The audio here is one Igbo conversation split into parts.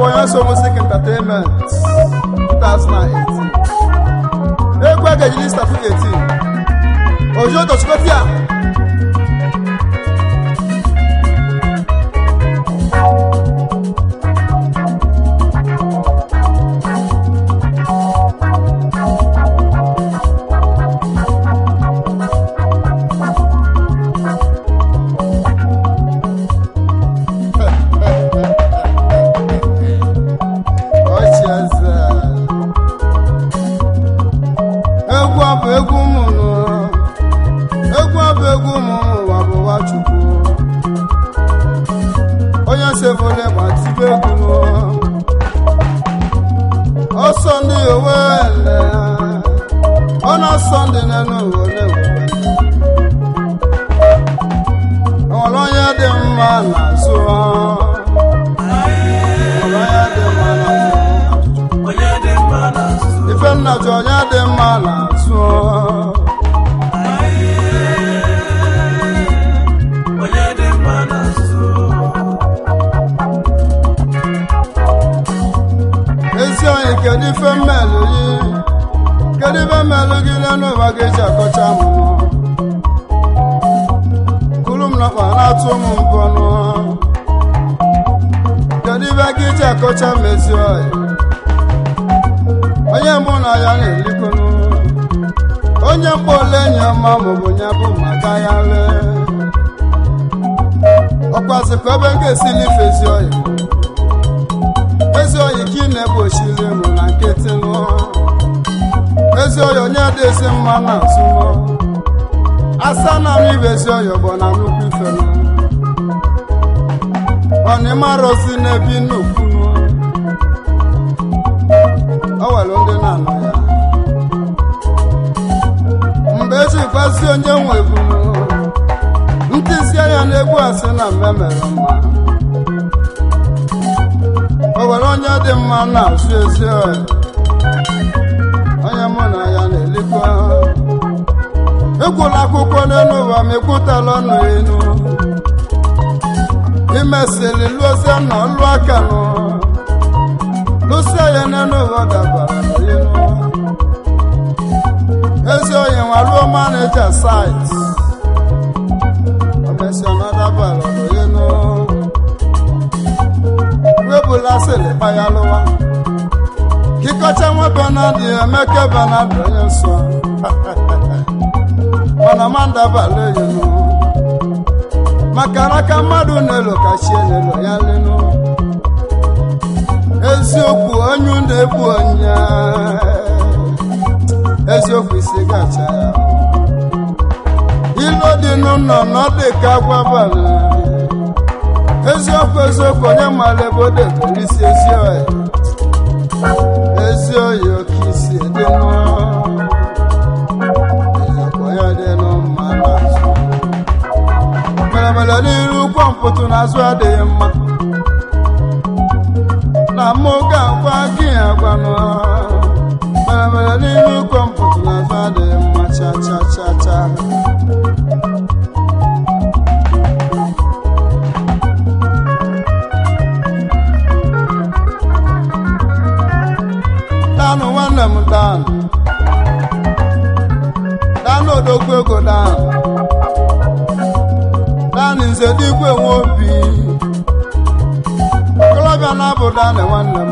Boyanso Music Entertainment 2018. Egwu agajili statu 18. Ojo Tochikotia. Makaraka madu nelo kashiene lo yaleno. Ezioku onyu nebu onya. Ezioku isigacha ya. Ilo di nuno no de kagwabala. Ezioku onye malebo de polisi ezio. Ezio yo kisi edeno. Melaniru kwamputu na zwa de mma na moga kwa agwa no melaniru kwamputu na zwa de mma cha danu wana mudan danu dogwego dan nze digwe nwobi okolobia na boda na nwanne m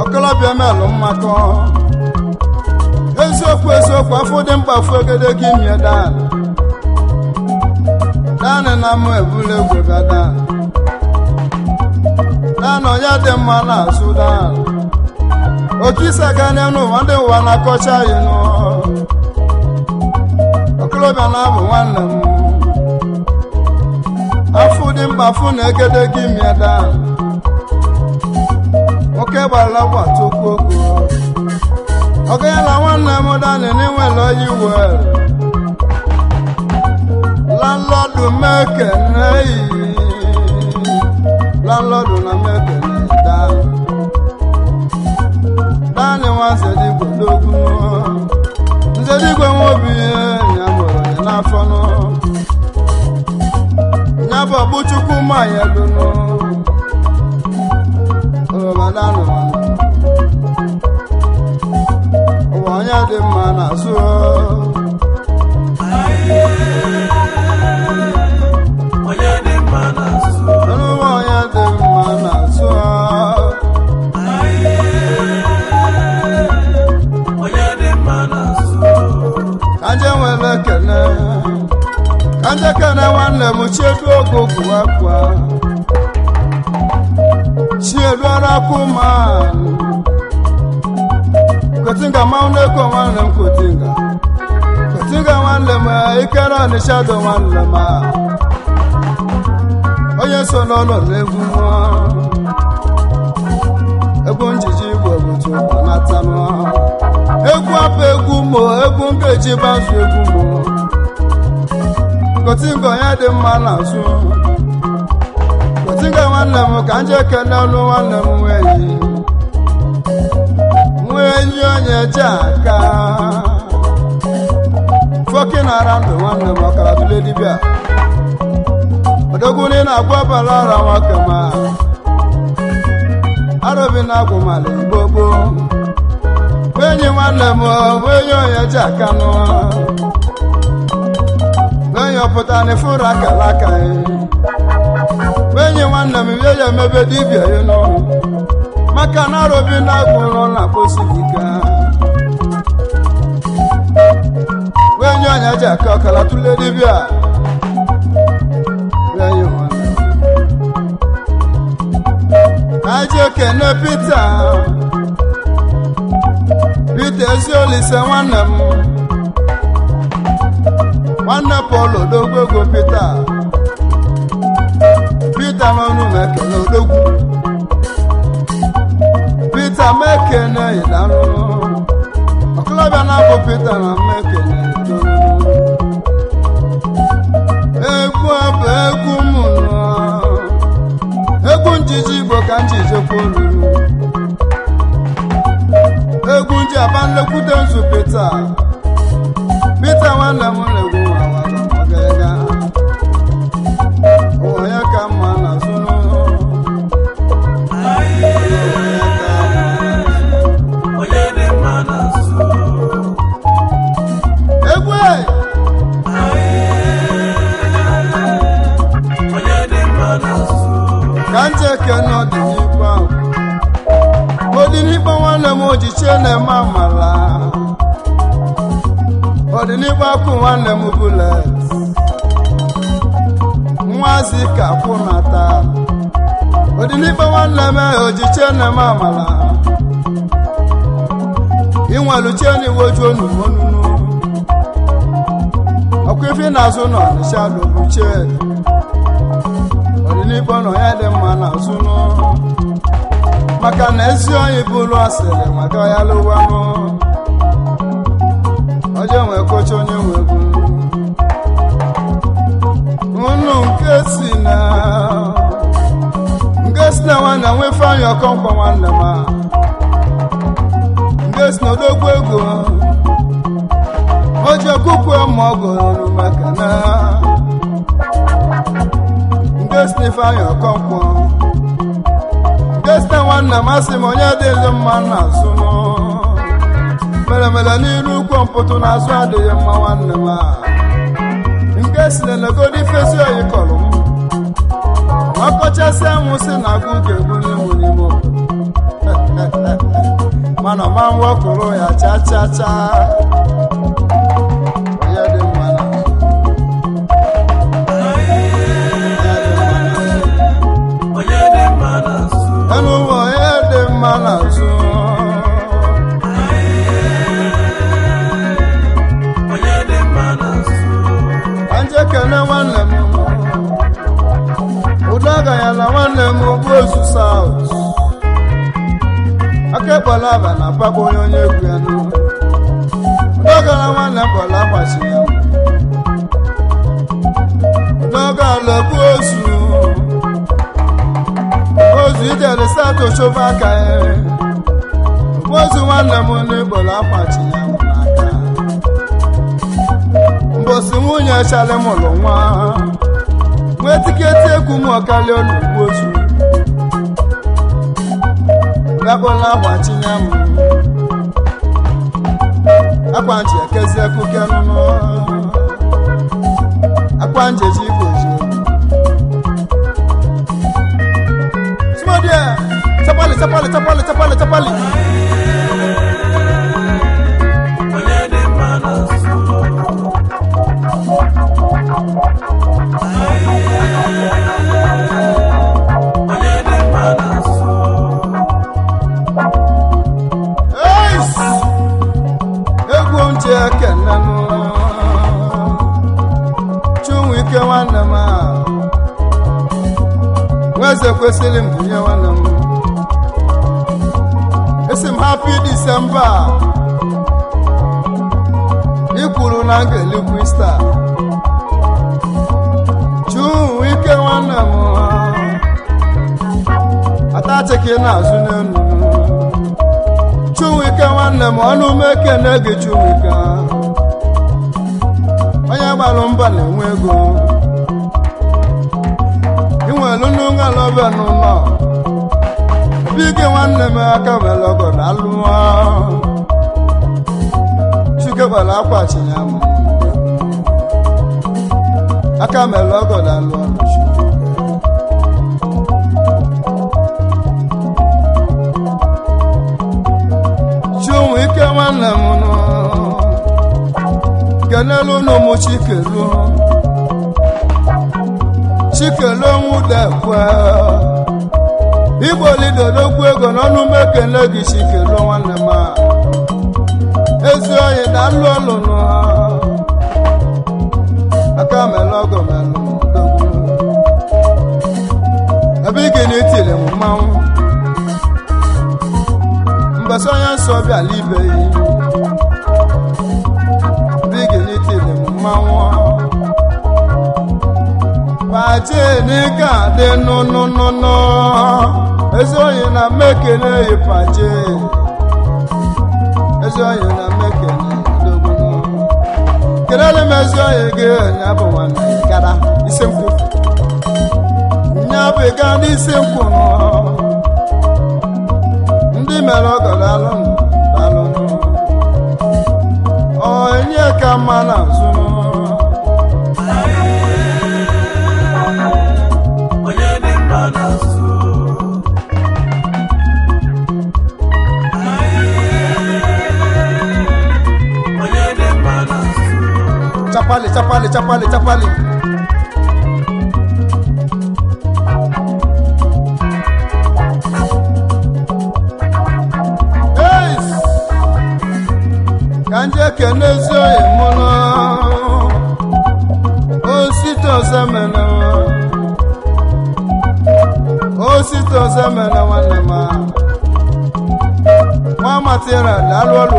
okolobia melu mmakọ eziokwu afọ dị mkpa afọ egede gị mie dan na m ebule egwe bịa dan onye dị mma na azụ dan okisa ga n'ụwa ndị ụwa na-akọcha anyị nụ okolobia na bụ nwanne m afụ dị mkpa afụ na egede gị mieda nwoke gbara gbatuokwu ogo ọganyela nwanne m dani n'inwere oyi wel landlọdụ mekene landlọdụ na mekene dani nwanze digwe n'ogwu nze digwe nwobi n'afọ n'afọ Nyabo Buchukwu Mayelunu danụ ụwa onye dị mma n'azụ onye dị mma n'azụ ụwa onye dị mma n'azụ onye dị mma n'azụ kanje nwere kene kanje kene nwanne m chiedu ogogo akwa chiedu arakuma kotinga mauneko nwanne m kotinga nwanne m ikere ọnịshado nwanne m onye so n'ụlọ n'egwu nwa egwu njiji igbo bụtu natanụ egwu apụ egwu mo egwu nkeji bazụ egwu mo kotinga onye dị mma n'azụ kotinga nwanne m ka nje kene ọnụ nwanne m nwenyi onye ji aka foki na-ara ndụ nwanne m ọkara tụle dibịa odogwu na-agwa ọbara ọra nwoke ma arụbi na-agwụ mala gbogbo enyi nwanne m enyi onye ji aka nụ enyi ọpụta na ifuru akara aka enyi nwanne m ihe ya emebe dibịa ya nụ maka na arụbi na-agwụ ụlọ na kposibika enyi onye ji aka ọkara tụle dibịa aje kene Pita Eziolise nwanne m nwanne Paul odogwego Pita n'ọnụ mekene odogwu Pita mekene ịdanụ ọkụlọbịa na-abụ Pita na mekene egwu abụ egwu mụnụ egwu njiji igbo ka njiji kwolu egwu nji aba nlekwute nzu Pita nwanne m na-egwu nwawaga onye ka mma na zụnụ onye dị mma n'azụ egwu onye dị mma n'azụ ka nje kene ọdịnihu ahụ ọdịnihu nwanne m ojichie na-eme amala ọdịnihu akụ nwanne m bulet nwazi ka kwụ na taa ọdịnihu nwanne m ojichie na-eme amala inweluchie n'iwoju onunu ọkwa ife na-azụ na Ọnịsha dobuchie ọdịnihu nọ ya dị mma n'azụ nụ maka na ezi onye bụrụ asịrị maka ya lụwanụ ọjọọ nwe kocha onye nwegwu unu nke si na nwanne nwefe anya ọkọnkwa nwanne m nke si na odogwu ego oje kukwe ma ọ gụrụ maka na nke si na ife anya ọkọnkwa Gesta nwanne m asị m onye adịghị mma n'azụ mere n'iru ukwu mpụtụ n'azụ adịghị mma nwanne m nke si na legodi fesi oyi kọrọ m ọkọchasị anwụ si na agụ ga-egbu n'ihu n'ime obodo mana ọma nwọkụrụ ya cha onye dị mma n'azụ onye dị mma n'azụ elu ụwa onye dị mma n'azụ onye dị mma n'azụ ka nje kene nwanne m ụdaga ya na nwanne m bụ ozu South aka ekpọla aba na papa onye egwu ya ụdaga na nwanne m kpọla agbachiri ya ụdaga ala bụ ozu ijere sato chọba aka ya ozu nwanne m n'igbola akwachi ya n'aka mbosi nwunye chali mụrụ nwa nwee tiketi egwu m ọkalị olugbu ozu gakpola akwa tinye m akwa nji ekezie kuke nụnụ akwa njeji igboji smodia chapali chapali chapali chapali chapali Chunwike nwanne m nweze kwesịrị mbunye nwanne m esi m happy December ikwuru na ngelikwu Easter Chunwike nwanne m atachike na-azụ n'elu Chunwike nwanne m ọnụ meke na-ege Chunwike onye gbalụ mba na-enwe ego inwelu n'ụlọbe n'ụlọ bige nwanne m aka mere ọgọ na alụwa Chuke gbara akwa chinya m aka mere ọgọ na alụwa Chunwike nwanne m nọ kenelu n'ụmụ Chikelu nwudekwe Igbo lidodogwu ego n'ọnụ mekele gị Chikelu nwanne m ezi oyi na alụ ọlụ nụ aka mere ọgọ mere dogwu ebe ike na-etiri m mmanwụ mbasa onye nsọ bịala ibe yi bigi n'etiri m mmanwụ paje n'ike adị nụnụnụnụ ezi oyi na mmekele yi paje ezi oyi na mmekele dogwu kelele m ezi oyi gị nya bụ nwanne gara isi nkwụ nya bụ ịga n'isi nkwụ ndị mere ọgọ dalụ onye ka mma na-azụ onye dị mma na-azụ onye dị mma na-azụ chapali chapali chapali chapali kanje kenezi oyi mụnụ osite ozemene nwanne m nwa matira alụ ọlụ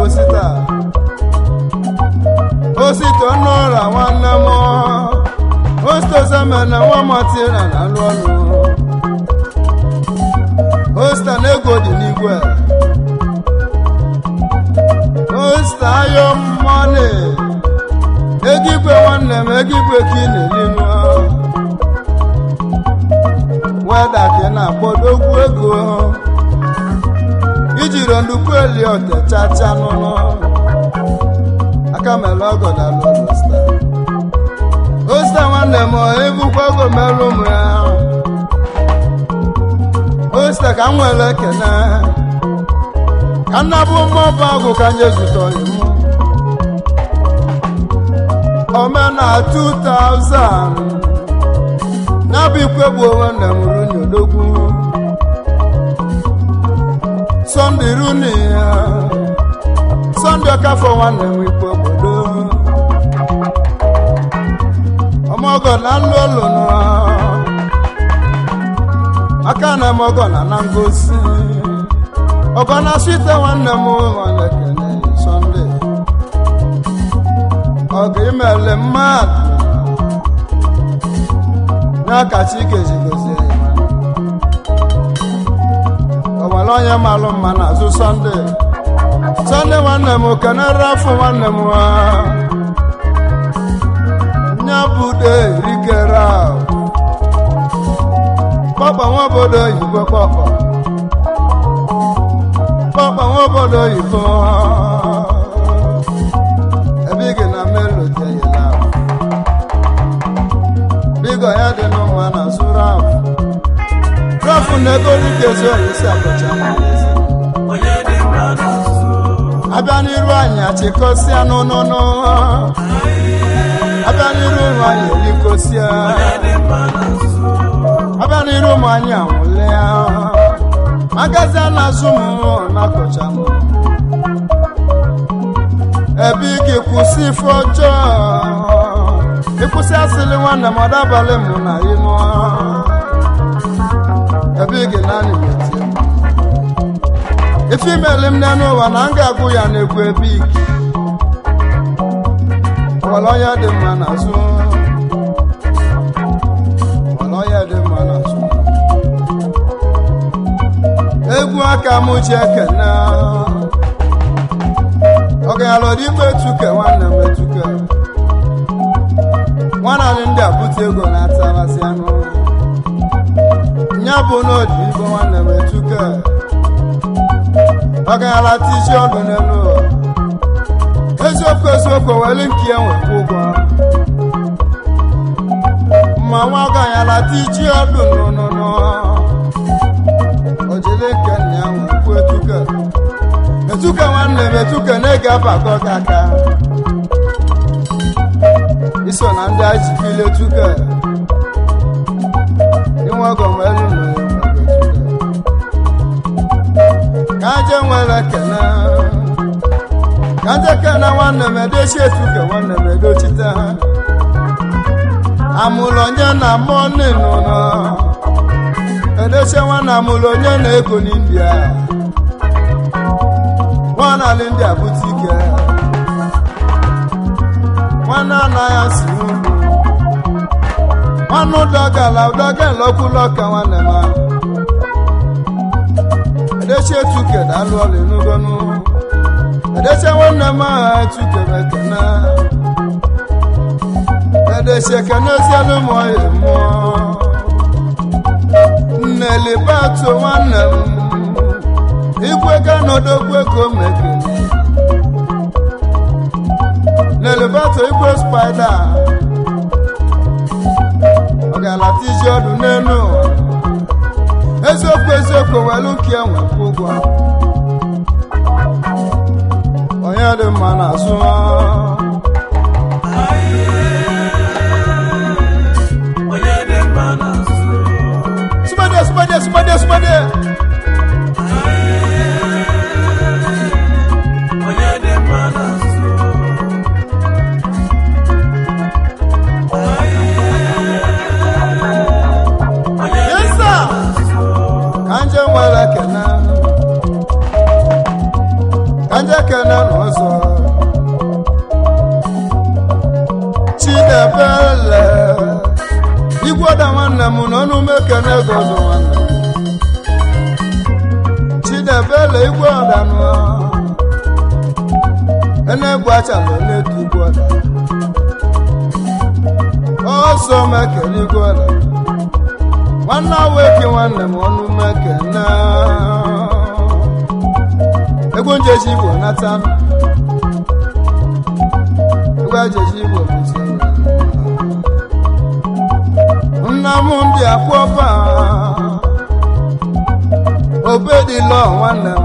osite ọnụ ọra nwanne m osite ozemene nwa matira alụ ọlụ osite na ego dị n'igwe osite ayo mmọnị ego igwe nwanne m ego igwe ka ị na-elinu weda ka ị na-akpọdogwu ego ijiri nnukwu eli otechacha n'ụlọ aka mere ọgọ na lụlụ osita nwanne m ebukwa ọgọ mere ụmụ ya osita ka m nwere ekene ka nnabụ mmụọba ọgụ ka nye zụtọ imu omena 2000 nabụ ikwe bụ nwanne m runi odogwu Sunday runi ya Sunday ọkafọ nwanne m ikwe obodo ọmọgọ na nlụ ụlọ nọ aka na m ọgọ na ngosi ọgọ na site nwanne m nwanne kene Sunday ọgọ imele mmadụ n'akachi ikeji gozie ọgbara onye malụ mma n'azụ Sunday nwanne m kenere afọ nwanne m nya bude rikere papa nwa obodo oyibo papa obodo oyibo ebe ị ga na melodi eyela bigo ya dị n'ụwa na zụrụ ahụ rafu na ego rikezi oyisi akọcha onye dị mma na-asụ abịa n'iru anyị achịkọsịa n'ụnụnụ abịa n'iru ụmụ anyị elikosịa onye dị mma na-asụ abịa n'iru ụmụ anyị anwụlịa magazi a na-azụ m na-akọcha m ebe ike kwụsị ife ọjọọ ịkwụsị asịrị nwanne m ọdabalị m na ịnụ ebe ike naanị meti ife imeli m n'ụwa na m ga-agwụ ya na-egwu ebe ike ọlọya dị mma n'azụ ọlọya dị mma n'azụ egwu aka m ji ekene ọganyalọdị ikpe etuke nwanne m etuke nwananị ndị abụta ego na-atabasị anụ nya bụ n'odi igbo nwanne m etuke ọganyala tiji ọdụ n'elu eziokwu eziokwu weli nke ya nwekwa ụgwọ ma nwa ọganyala tiji ọdụ n'ụnụnụ ojele nke nna ya nwekwa etuke etuke nwanne m etuke na-ege abago gị aka iso na ndị ajikile etuke inwe ọgọmelu na ka aje nwere kene ka nje kene nwanne m edochi etuke nwanne m edochite ha amụlụ onye na mmụọ n'ịnụnụ edoche nwanne amụlụ onye na-ego n'india nwanne ala ndị abụta ike nwanne anaghị asị ugwu nwanne ụdọgala ụdọgala okwulọka nwanne m edoche etuke dalụ ọlụ n'ugonu edoche nwanne m agha etuke mekene edoche kenezielu m ọya mmụọ nnelibato nwanne m igwe ga n'odogwu ego mekene nnelibato igwe spida ọ ga-alata iji ọdụ n'elu eziokwu eziokwu welu nke enwekwa ụgwọ onye dị mma n'azụ onye dị mma na-asụ sumade onye dị mma na-asụ yesa kanje nwere kene kanje kene n'ọzọ chidebele igwoda nwanne m n'ọnụ mekene gozo nwanne m chidebele igwoda nụ enegbu achala n'etu igwoda ọsọ mekene igwoda nwanne aweki nwanne m ọnụ mekene egwu njeji igbo nata egwu ajeji igbo nna m ndị akwọba obedilo nwanne m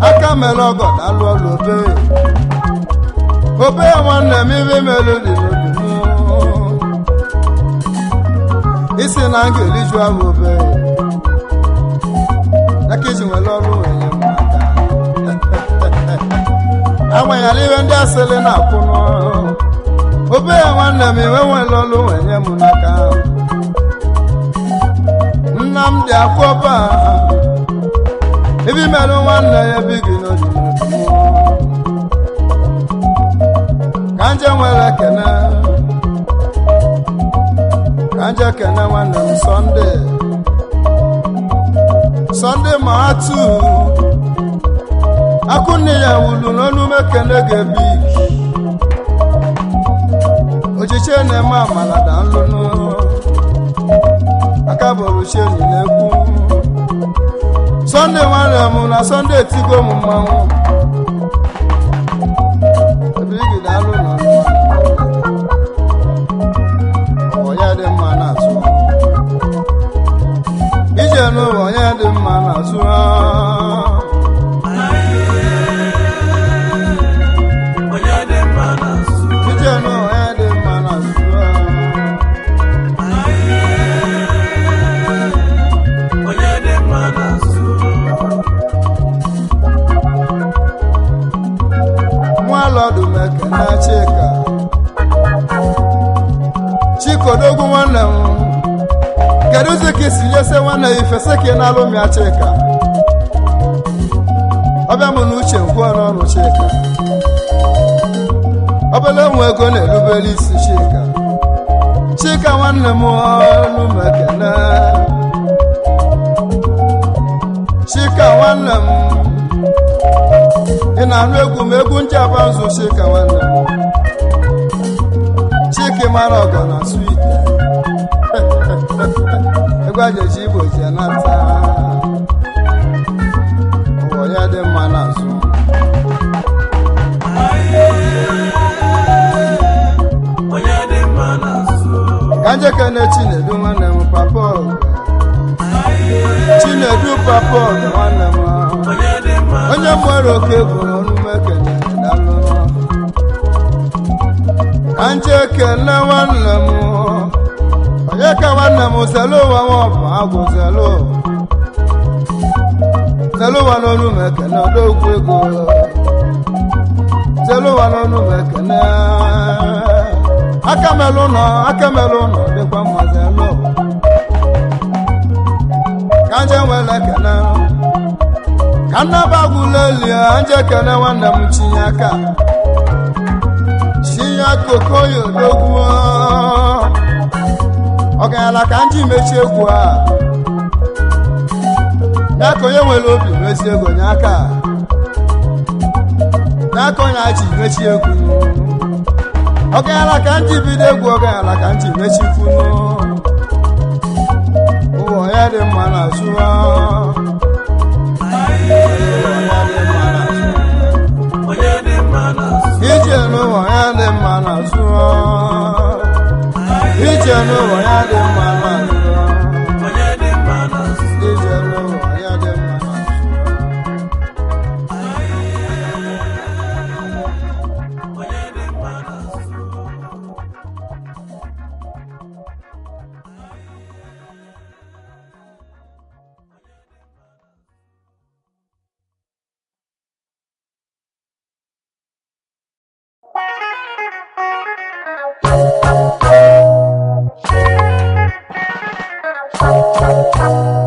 aka mere ọgọ dalụ ọlụ obe nwanne m ibe melu dị n'obi m isi na nga eliju ahụ obe aka iji nwere ọrụ enye m aka agbanyeghị ihe ndị asịrị na-akwụnụ obe ya nwanne m iwe nwere ọrụ enye m n'aka nna m dị akwọba ibi merụ nwanne ya ebighị n'obi ka nje nwere kene ka nje kene nwanne m sọnde ma atụ akụnne ya wulu n'ọnụ mekene ga-ebi ochiche na-eme amala da nlụnụ aka bụrụ cheni na-ekwu Sunday nwanne m na Sunday etigo m mmanwụ ebirigide alụ nọ n'ụwa ya dị mma na-azụ ije n'ụwa ya dị mma na-azụ ije n'ụwa ya dị mma na-azụ Nwalọdụmeke na Chika Chikodogwu nwanne m kedụzi ka isi nyese nwanne ya ife sị ka ị na-alụ m ya Chika ọbịa m na uche nkwuo n'ọnụ Chika obele nwe ego na-erubere isi Chika nwanne m ọlụmekene Chika nwanne m ị na-anụ egwu m egwu njaba nzu Chika nwanne m Chika mara ọga na swite egwu ajeji Igbo ji anata ụwa ya dị mma n'azụ ka njekene Chinedu nwanne m papa ọga Chinedu papa ọga nwanne m onye mwere oke gwuru ọnụ mekene dalụ ka njekene nwanne m onye ka nwanne m zelu ụwa nwọbụ agwụ zelu ụwa n'ọnụ mekene odogwu ego zelu ụwa n'ọnụ mekene aka melụ ụlọ dịkwa mma zelu ka nje nwere kene ka nnaba agwụla nje kene nwanne m chinye aka okoye odogwu ọganyala ka nji mechi egwu a ya ka onye nwere obi mesi ego nye aka ya ka onye aji mechi egwu ọganyala ka nji bido egwu ọganyala ka nji mechi kwunu ụwa ya dị mma n'azụ ije n'ụwa ya dị mma n'azụ ije n'ụwa ya dị mma n'azụ ije n'ụwa ya dị mma Thank you.